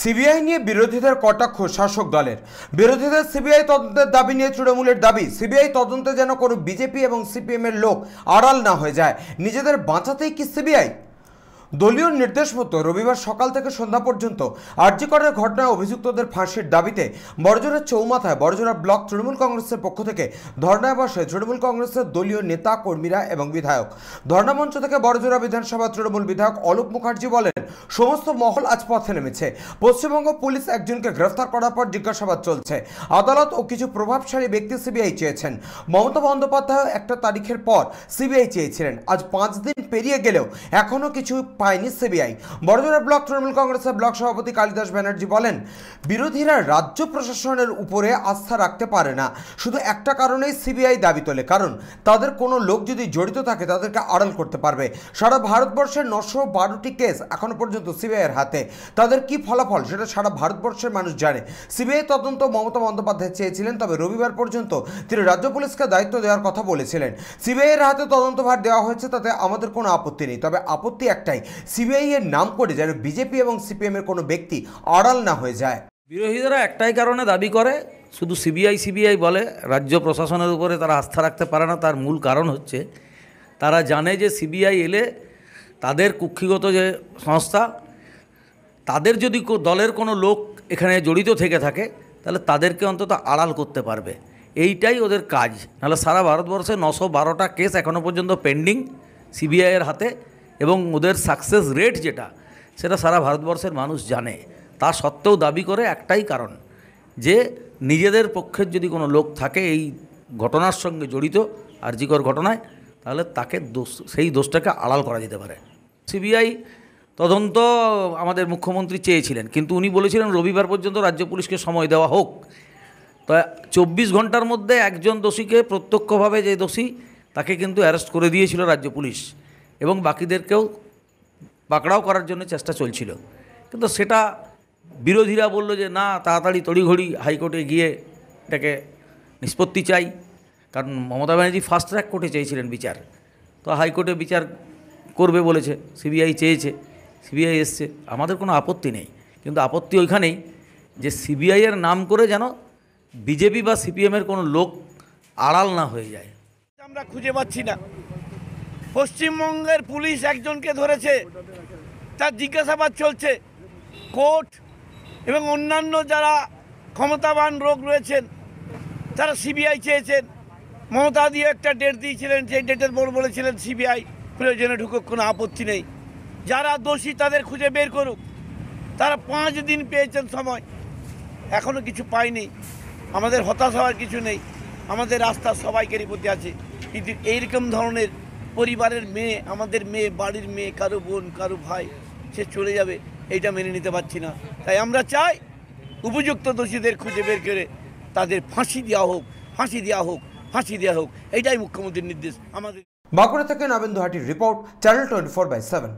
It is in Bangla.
সিবিআই নিয়ে বিরোধীদের কটাক্ষ শাসক দলের। বিরোধীদের সিবিআই তদন্তের দাবি নিয়ে তৃণমূলের দাবি, সিবিআই তদন্তে যেন কোনো বিজেপি এবং সিপিএম এর লোক আড়াল না হয়ে যায়। নিজেদের বাঁচাতেই কি সিবিআই? দলীয় নির্দেশ মতো রবিবার সকাল থেকে সন্ধ্যা পর্যন্ত আরজি করের ঘটনায় অভিযুক্তদের ফাঁসির দাবিতে বড়জোড়ার চৌমাথায় বড়জোড়া ব্লক তৃণমূল কংগ্রেসের পক্ষ থেকে ধর্নায় বসে তৃণমূল কংগ্রেসের দলীয় নেতা কর্মীরা এবং বিধায়ক। ধর্না মঞ্চ থেকে বড়জোড়া বিধানসভা তৃণমূল বিধায়ক অলোক মুখার্জি বলেন, সমস্ত মহল আজ পথে নেমেছে। পশ্চিমবঙ্গ পুলিশ একজনকে গ্রেফতার করার পর জিজ্ঞাসাবাদ চলছে। আদালত ও কিছু প্রভাবশালী ব্যক্তি সিবিআই চেয়েছেন। মমতা বন্দ্যোপাধ্যায় একটা তারিখের পর সিবিআই চেয়েছিলেন। আজ 5 দিন পেরিয়ে গেলেও এখনো কিছু পায়নি সিবিআই। বড়জোড়া ব্লক তৃণমূল কংগ্রেসের ব্লক সভাপতি কালিদাস ব্যানার্জি বলেন, বিরোধীরা রাজ্য প্রশাসনের উপরে আস্থা রাখতে পারে না, শুধু একটা কারণেই সিবিআই দাবি তোলে, কারণ তাদের কোনো লোক যদি জড়িত থাকে তাদেরকে আড়াল করতে পারবে। সারা ভারতবর্ষের 912টি কেস এখনো পর্যন্ত সিবিআইয়ের হাতে। তাদের কি ফলাফল সেটা সারা ভারতবর্ষের মানুষ জানে। সিবিআই তদন্ত মমতা বন্দ্যোপাধ্যায় চেয়েছিলেন, তবে রবিবার পর্যন্ত তিনি রাজ্য পুলিশকে দায়িত্ব দেওয়ার কথা বলেছিলেন। সিবিআইয়ের হাতে তদন্তভার দেওয়া হয়েছে, তাতে আমাদের কোনো আপত্তি নেই, তবে আপত্তি একটাই, সিবিআই এর নাম করে যেন বিজেপি এবং সিপিএম এর কোনো ব্যক্তি আড়াল না হয়ে যায়। বিরোধীরা একটাই কারণে দাবি করে, শুধু সিবিআই বলে, রাজ্য প্রশাসনের উপরে তারা আস্থা রাখতে পারে না। তার মূল কারণ হচ্ছে তারা জানে যে সিবিআই এলে তাদের কুক্ষিগত যে সংস্থা, তাদের যদি দলের কোনো লোক এখানে জড়িত থেকে থাকে তাহলে তাদেরকে অন্তত আড়াল করতে পারবে। এইটাই ওদের কাজ। নাহলে সারা ভারতবর্ষে 912টা কেস এখনও পর্যন্ত পেন্ডিং সিবিআইয়ের হাতে, এবং ওদের সাকসেস রেট যেটা, সেটা সারা ভারতবর্ষের মানুষ জানে। তা সত্ত্বেও দাবি করে একটাই কারণ, যে নিজেদের পক্ষের যদি কোনো লোক থাকে এই ঘটনার সঙ্গে জড়িত, আরজিকর ঘটনায়, তাহলে তাকে সেই দোষটাকে আড়াল করা যেতে পারে। সিবিআই তদন্ত আমাদের মুখ্যমন্ত্রী চেয়েছিলেন, কিন্তু উনি বলেছিলেন রবিবার পর্যন্ত রাজ্য পুলিশকে সময় দেওয়া হোক। তো 24 ঘন্টার মধ্যে একজন দোষীকে, প্রত্যক্ষভাবে যে দোষী, তাকে কিন্তু অ্যারেস্ট করে দিয়েছিল রাজ্য পুলিশ, এবং বাকিদেরকেও পাকড়াও করার জন্য চেষ্টা চলছিল। কিন্তু সেটা বিরোধীরা বলল যে না, তাড়াতাড়ি তড়িঘড়ি হাইকোর্টে গিয়ে এটাকে নিষ্পত্তি চাই, কারণ মমতা ব্যানার্জি ফাস্ট ট্র্যাক কোর্টে চেয়েছিলেন বিচার, তো হাইকোর্টে বিচার করবে বলেছে, সিবিআই চেয়েছে, সিবিআই এসছে, আমাদের কোনো আপত্তি নেই। কিন্তু আপত্তি ওইখানেই যে সিবিআইয়ের নাম করে যেন বিজেপি বা সিপিএমের কোনো লোক আড়াল না হয়ে যায়। আমরা খুঁজে পাচ্ছি না। পশ্চিমবঙ্গের পুলিশ একজনকে ধরেছে, তার জিজ্ঞাসাবাদ চলছে। কোর্ট এবং অন্যান্য যারা ক্ষমতাবান লোক রয়েছেন তারা সিবিআই চেয়েছেন। মমতা দিয়ে একটা ডেট দিয়েছিলেন, যে ডেটের পর বলেছিলেন সিবিআই প্রয়োজনে ঢুকুক, কোনো আপত্তি নেই। যারা দোষী তাদের খুঁজে বের করুক। তারা 5 দিন পেয়েছেন সময়, এখনও কিছু পায়নি। আমাদের হতাশ হওয়ার কিছু নেই, আমাদের আস্থা সবাইকেরই প্রতি আছে। কিন্তু এইরকম ধরনের পরিবারের মেয়ে, আমাদের মেয়ে, বাড়ির মেয়ে, কারো বোন, কারো ভাই, সে চলে যাবে, এইটা মেনে নিতে পারছি না। তাই আমরা চাই উপযুক্ত দোষীদের খুঁজে বের করে তাদের ফাঁসি দেওয়া হোক, ফাঁসি দেওয়া হোক, ফাঁসি দেওয়া হোক। এইটাই মুখ্যমন্ত্রীর নির্দেশ আমাদের। বাঁকুড়া থেকে নবেন্দু হাটির রিপোর্ট, চ্যানেল 24/7।